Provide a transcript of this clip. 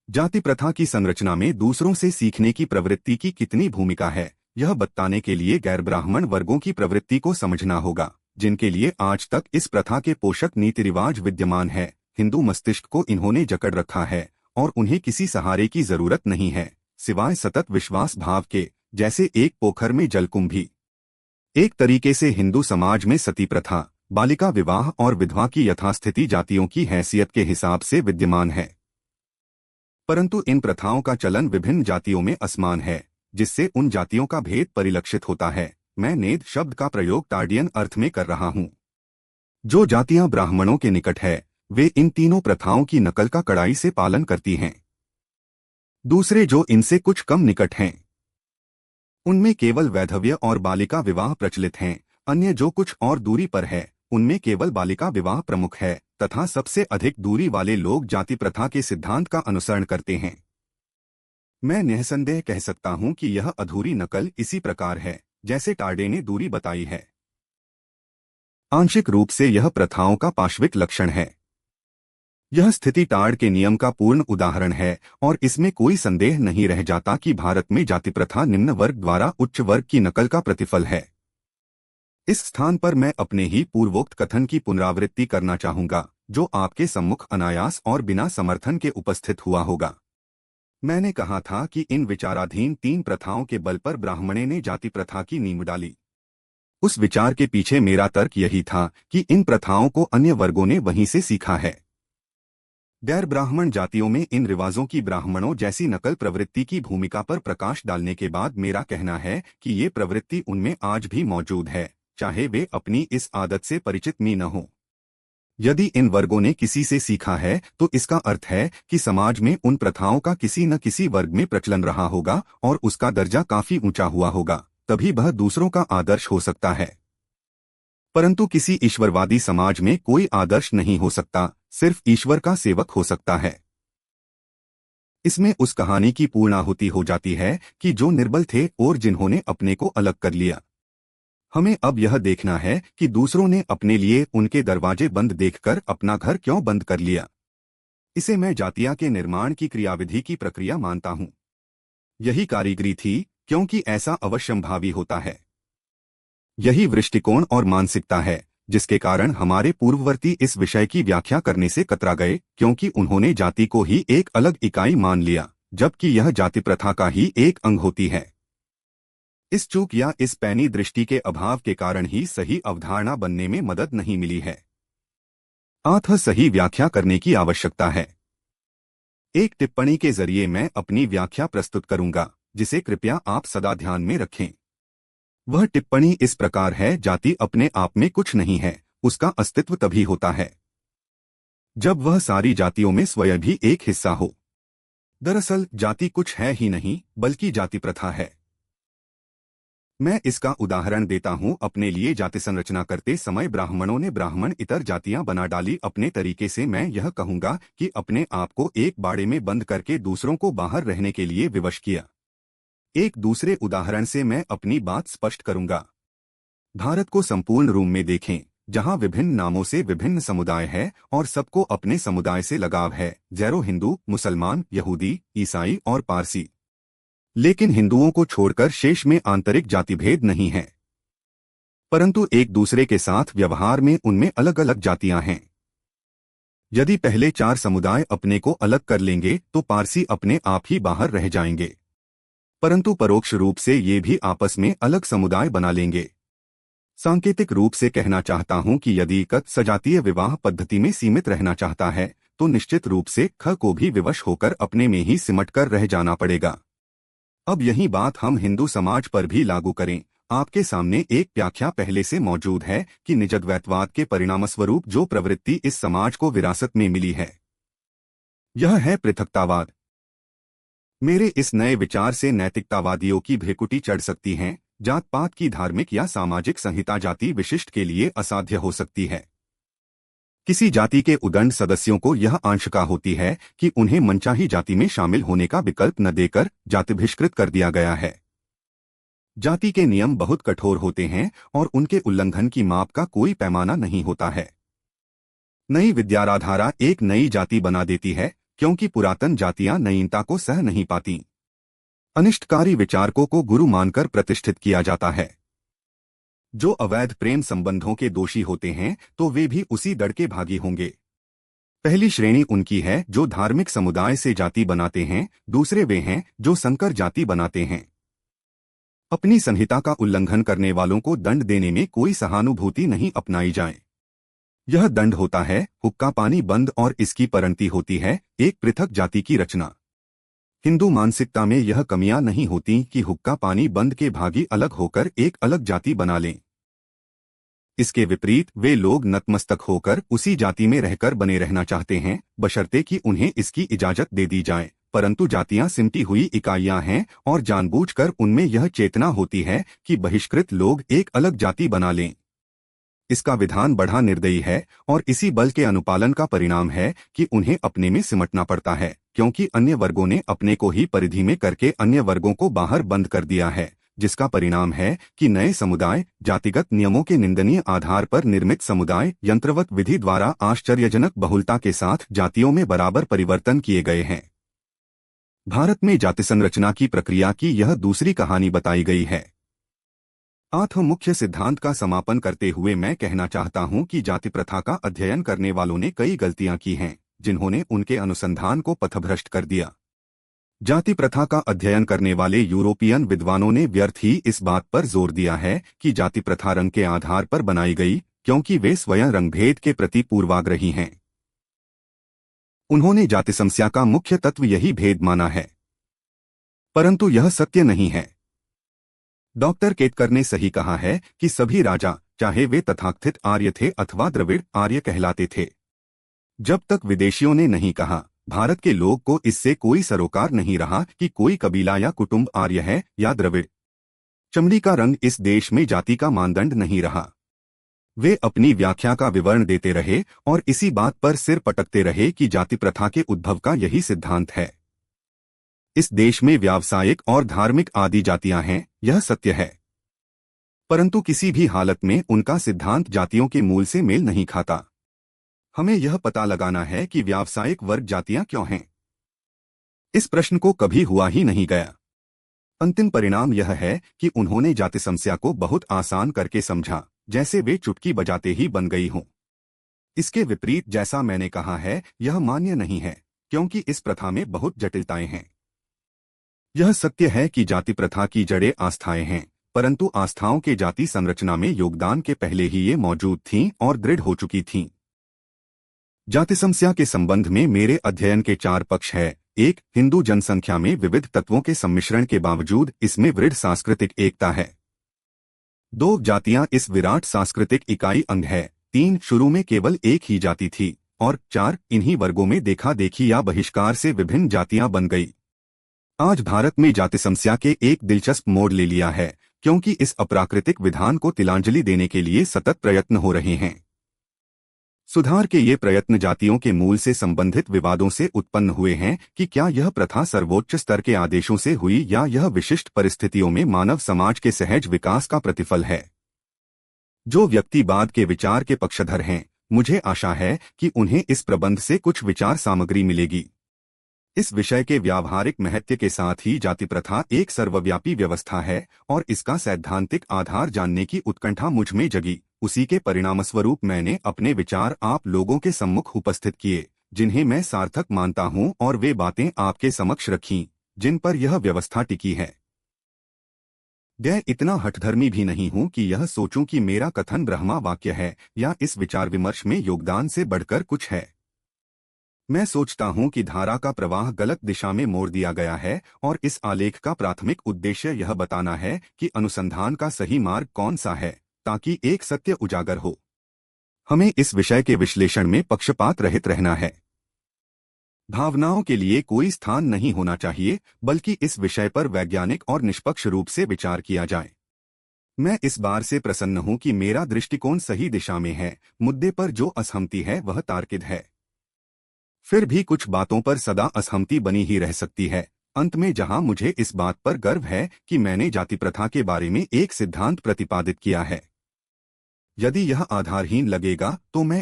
जाति प्रथा की संरचना में दूसरों से सीखने की प्रवृत्ति की कितनी भूमिका है, यह बताने के लिए गैर ब्राह्मण वर्गों की प्रवृत्ति को समझना होगा, जिनके लिए आज तक इस प्रथा के पोषक नीति रिवाज विद्यमान है। हिंदू मस्तिष्क को इन्होंने जकड़ रखा है और उन्हें किसी सहारे की जरूरत नहीं है, सिवाय सतत विश्वास भाव के, जैसे एक पोखर में जलकुंभी। एक तरीके से हिंदू समाज में सती प्रथा, बालिका विवाह और विधवा की यथास्थिति जातियों की हैसियत के हिसाब से विद्यमान है। परंतु इन प्रथाओं का चलन विभिन्न जातियों में असमान है, जिससे उन जातियों का भेद परिलक्षित होता है। मैं नेद शब्द का प्रयोग टार्डियन अर्थ में कर रहा हूँ। जो जातियां ब्राह्मणों के निकट है, वे इन तीनों प्रथाओं की नकल का कड़ाई से पालन करती हैं। दूसरे जो इनसे कुछ कम निकट हैं, उनमें केवल वैधव्य और बालिका विवाह प्रचलित हैं। अन्य जो कुछ और दूरी पर है, उनमें केवल बालिका विवाह प्रमुख है, तथा सबसे अधिक दूरी वाले लोग जाति प्रथा के सिद्धांत का अनुसरण करते हैं। मैं निःसंदेह कह सकता हूं कि यह अधूरी नकल इसी प्रकार है जैसे टार्डे ने दूरी बताई है। आंशिक रूप से यह प्रथाओं का पाश्विक लक्षण है। यह स्थिति टार्ड के नियम का पूर्ण उदाहरण है और इसमें कोई संदेह नहीं रह जाता कि भारत में जाति प्रथा निम्न वर्ग द्वारा उच्च वर्ग की नकल का प्रतिफल है। इस स्थान पर मैं अपने ही पूर्वोक्त कथन की पुनरावृत्ति करना चाहूंगा, जो आपके सम्मुख अनायास और बिना समर्थन के उपस्थित हुआ होगा। मैंने कहा था कि इन विचाराधीन तीन प्रथाओं के बल पर ब्राह्मणे ने जाति प्रथा की नींव डाली। उस विचार के पीछे मेरा तर्क यही था कि इन प्रथाओं को अन्य वर्गों ने वहीं से सीखा है। गैर ब्राह्मण जातियों में इन रिवाजों की ब्राह्मणों जैसी नकल प्रवृत्ति की भूमिका पर प्रकाश डालने के बाद मेरा कहना है कि ये प्रवृत्ति उनमें आज भी मौजूद है, चाहे वे अपनी इस आदत से परिचित भी न हो। यदि इन वर्गों ने किसी से सीखा है तो इसका अर्थ है कि समाज में उन प्रथाओं का किसी न किसी वर्ग में प्रचलन रहा होगा और उसका दर्जा काफी ऊंचा हुआ होगा, तभी वह दूसरों का आदर्श हो सकता है। परंतु किसी ईश्वरवादी समाज में कोई आदर्श नहीं हो सकता, सिर्फ ईश्वर का सेवक हो सकता है। इसमें उस कहानी की पूर्णाहुति हो जाती है कि जो निर्बल थे और जिन्होंने अपने को अलग कर लिया। हमें अब यह देखना है कि दूसरों ने अपने लिए उनके दरवाजे बंद देखकर अपना घर क्यों बंद कर लिया। इसे मैं जातिया के निर्माण की क्रियाविधि की प्रक्रिया मानता हूं। यही कारीगरी थी, क्योंकि ऐसा अवश्यंभावी होता है। यही दृष्टिकोण और मानसिकता है जिसके कारण हमारे पूर्ववर्ती इस विषय की व्याख्या करने से कतरा गए, क्योंकि उन्होंने जाति को ही एक अलग इकाई मान लिया, जबकि यह जाति प्रथा का ही एक अंग होती है। इस चूक या इस पैनी दृष्टि के अभाव के कारण ही सही अवधारणा बनने में मदद नहीं मिली है। अतः सही व्याख्या करने की आवश्यकता है। एक टिप्पणी के जरिए मैं अपनी व्याख्या प्रस्तुत करूंगा, जिसे कृपया आप सदा ध्यान में रखें। वह टिप्पणी इस प्रकार है: जाति अपने आप में कुछ नहीं है, उसका अस्तित्व तभी होता है जब वह सारी जातियों में स्वयं भी एक हिस्सा हो। दरअसल जाति कुछ है ही नहीं, बल्कि जाति प्रथा है। मैं इसका उदाहरण देता हूं। अपने लिए जाति संरचना करते समय ब्राह्मणों ने ब्राह्मण इतर जातियां बना डाली। अपने तरीके से मैं यह कहूंगा कि अपने आप को एक बाड़े में बंद करके दूसरों को बाहर रहने के लिए विवश किया। एक दूसरे उदाहरण से मैं अपनी बात स्पष्ट करूंगा। भारत को संपूर्ण रूप में देखें, जहां विभिन्न नामों से विभिन्न समुदाय है और सबको अपने समुदाय से लगाव है, जैरो हिंदू, मुसलमान, यहूदी, ईसाई और पारसी। लेकिन हिंदुओं को छोड़कर शेष में आंतरिक जाति भेद नहीं है, परंतु एक दूसरे के साथ व्यवहार में उनमें अलग अलग जातियां हैं। यदि पहले चार समुदाय अपने को अलग कर लेंगे तो पारसी अपने आप ही बाहर रह जाएंगे, परंतु परोक्ष रूप से ये भी आपस में अलग समुदाय बना लेंगे। सांकेतिक रूप से कहना चाहता हूं कि यदि क सजातीय विवाह पद्धति में सीमित रहना चाहता है तो निश्चित रूप से ख को भी विवश होकर अपने में ही सिमटकर रह जाना पड़ेगा। अब यही बात हम हिंदू समाज पर भी लागू करें। आपके सामने एक व्याख्या पहले से मौजूद है कि निजद्वैतवाद के परिणामस्वरूप जो प्रवृत्ति इस समाज को विरासत में मिली है, यह है पृथकतावाद। मेरे इस नए विचार से नैतिकतावादियों की भ्रिकुटी चढ़ सकती है। जात पात की धार्मिक या सामाजिक संहिता जाति विशिष्ट के लिए असाध्य हो सकती है। किसी जाति के उदंड सदस्यों को यह आशंका होती है कि उन्हें मनचाही जाति में शामिल होने का विकल्प न देकर जाति बहिष्कृत कर दिया गया है। जाति के नियम बहुत कठोर होते हैं और उनके उल्लंघन की माप का कोई पैमाना नहीं होता है। नई विद्याधारा एक नई जाति बना देती है, क्योंकि पुरातन जातियां नवीनता को सह नहीं पाती। अनिष्टकारी विचारकों को गुरु मानकर प्रतिष्ठित किया जाता है। जो अवैध प्रेम संबंधों के दोषी होते हैं तो वे भी उसी दड़ के भागी होंगे। पहली श्रेणी उनकी है जो धार्मिक समुदाय से जाति बनाते हैं, दूसरे वे हैं जो संकर जाति बनाते हैं। अपनी संहिता का उल्लंघन करने वालों को दंड देने में कोई सहानुभूति नहीं अपनाई जाए। यह दंड होता है हुक्का पानी बंद और इसकी परिणति होती है एक पृथक जाति की रचना। हिंदू मानसिकता में यह कमियां नहीं होती कि हुक्का पानी बंद के भागी अलग होकर एक अलग जाति बना लें। इसके विपरीत वे लोग नतमस्तक होकर उसी जाति में रहकर बने रहना चाहते हैं, बशर्ते कि उन्हें इसकी इजाजत दे दी जाए। परंतु जातियां सिमटी हुई इकाइयां हैं और जानबूझकर उनमें यह चेतना होती है कि बहिष्कृत लोग एक अलग जाति बना लें। इसका विधान बड़ा निर्दयी है और इसी बल के अनुपालन का परिणाम है कि उन्हें अपने में सिमटना पड़ता है, क्योंकि अन्य वर्गों ने अपने को ही परिधि में करके अन्य वर्गों को बाहर बंद कर दिया है, जिसका परिणाम है कि नए समुदाय जातिगत नियमों के निंदनीय आधार पर निर्मित समुदाय यंत्रवत विधि द्वारा आश्चर्यजनक बहुलता के साथ जातियों में बराबर परिवर्तन किए गए हैं। भारत में जाति संरचना की प्रक्रिया की यह दूसरी कहानी बताई गई है। मुख्य सिद्धांत का समापन करते हुए मैं कहना चाहता हूं कि जाति प्रथा का अध्ययन करने वालों ने कई गलतियां की हैं, जिन्होंने उनके अनुसंधान को पथभ्रष्ट कर दिया। जाति प्रथा का अध्ययन करने वाले यूरोपियन विद्वानों ने व्यर्थ ही इस बात पर जोर दिया है कि जाति प्रथा रंग के आधार पर बनाई गई, क्योंकि वे स्वयं रंगभेद के प्रति पूर्वाग्रही हैं। उन्होंने जाति समस्या का मुख्य तत्व यही भेद माना है, परंतु यह सत्य नहीं है। डॉक्टर केतकर ने सही कहा है कि सभी राजा, चाहे वे तथाकथित आर्य थे अथवा द्रविड़ आर्य कहलाते थे। जब तक विदेशियों ने नहीं कहा, भारत के लोग को इससे कोई सरोकार नहीं रहा कि कोई कबीला या कुटुंब आर्य है या द्रविड़। चमड़ी का रंग इस देश में जाति का मानदंड नहीं रहा। वे अपनी व्याख्या का विवरण देते रहे और इसी बात पर सिर पटकते रहे कि जाति प्रथा के उद्भव का यही सिद्धांत है। इस देश में व्यावसायिक और धार्मिक आदि जातियां हैं, यह सत्य है, परंतु किसी भी हालत में उनका सिद्धांत जातियों के मूल से मेल नहीं खाता। हमें यह पता लगाना है कि व्यावसायिक वर्ग जातियां क्यों हैं। इस प्रश्न को कभी हुआ ही नहीं गया। अंतिम परिणाम यह है कि उन्होंने जाति समस्या को बहुत आसान करके समझा, जैसे वे चुटकी बजाते ही बन गई हों। इसके विपरीत जैसा मैंने कहा है, यह मान्य नहीं है, क्योंकि इस प्रथा में बहुत जटिलताएं हैं। यह सत्य है कि जाति प्रथा की जड़ें आस्थाएं हैं, परंतु आस्थाओं के जाति संरचना में योगदान के पहले ही ये मौजूद थीं और दृढ़ हो चुकी थीं। जाति समस्या के संबंध में मेरे अध्ययन के 4 पक्ष हैं। 1. हिंदू जनसंख्या में विविध तत्वों के सम्मिश्रण के बावजूद इसमें वृहद सांस्कृतिक एकता है। 2. जातियां इस विराट सांस्कृतिक इकाई अंग है। 3. शुरू में केवल एक ही जाति थी। और 4. इन्हीं वर्गों में देखा देखी या बहिष्कार से विभिन्न जातियां बन गई। आज भारत में जाति समस्या के एक दिलचस्प मोड़ ले लिया है, क्योंकि इस अप्राकृतिक विधान को तिलांजलि देने के लिए सतत प्रयत्न हो रहे हैं। सुधार के ये प्रयत्न जातियों के मूल से संबंधित विवादों से उत्पन्न हुए हैं कि क्या यह प्रथा सर्वोच्च स्तर के आदेशों से हुई या यह विशिष्ट परिस्थितियों में मानव समाज के सहज विकास का प्रतिफल है। जो व्यक्तिवाद के विचार के पक्षधर हैं, मुझे आशा है कि उन्हें इस प्रबंध से कुछ विचार सामग्री मिलेगी। इस विषय के व्यावहारिक महत्व के साथ ही जाति प्रथा एक सर्वव्यापी व्यवस्था है और इसका सैद्धांतिक आधार जानने की उत्कंठा मुझ में जगी। उसी के परिणामस्वरूप मैंने अपने विचार आप लोगों के सम्मुख उपस्थित किए, जिन्हें मैं सार्थक मानता हूं, और वे बातें आपके समक्ष रखीं जिन पर यह व्यवस्था टिकी है। मैं इतना हठधर्मी भी नहीं हूं कि यह सोचूं कि मेरा कथन ब्रह्मा वाक्य है या इस विचार विमर्श में योगदान से बढ़कर कुछ है। मैं सोचता हूं कि धारा का प्रवाह गलत दिशा में मोड़ दिया गया है और इस आलेख का प्राथमिक उद्देश्य यह बताना है कि अनुसंधान का सही मार्ग कौन सा है, ताकि एक सत्य उजागर हो। हमें इस विषय के विश्लेषण में पक्षपात रहित रहना है। भावनाओं के लिए कोई स्थान नहीं होना चाहिए, बल्कि इस विषय पर वैज्ञानिक और निष्पक्ष रूप से विचार किया जाए। मैं इस बार से प्रसन्न हूं कि मेरा दृष्टिकोण सही दिशा में है। मुद्दे पर जो असहमति है वह तार्किक है, फिर भी कुछ बातों पर सदा असहमति बनी ही रह सकती है। अंत में जहां मुझे इस बात पर गर्व है कि मैंने जाति प्रथा के बारे में एक सिद्धांत प्रतिपादित किया है, यदि यह आधारहीन लगेगा तो मैं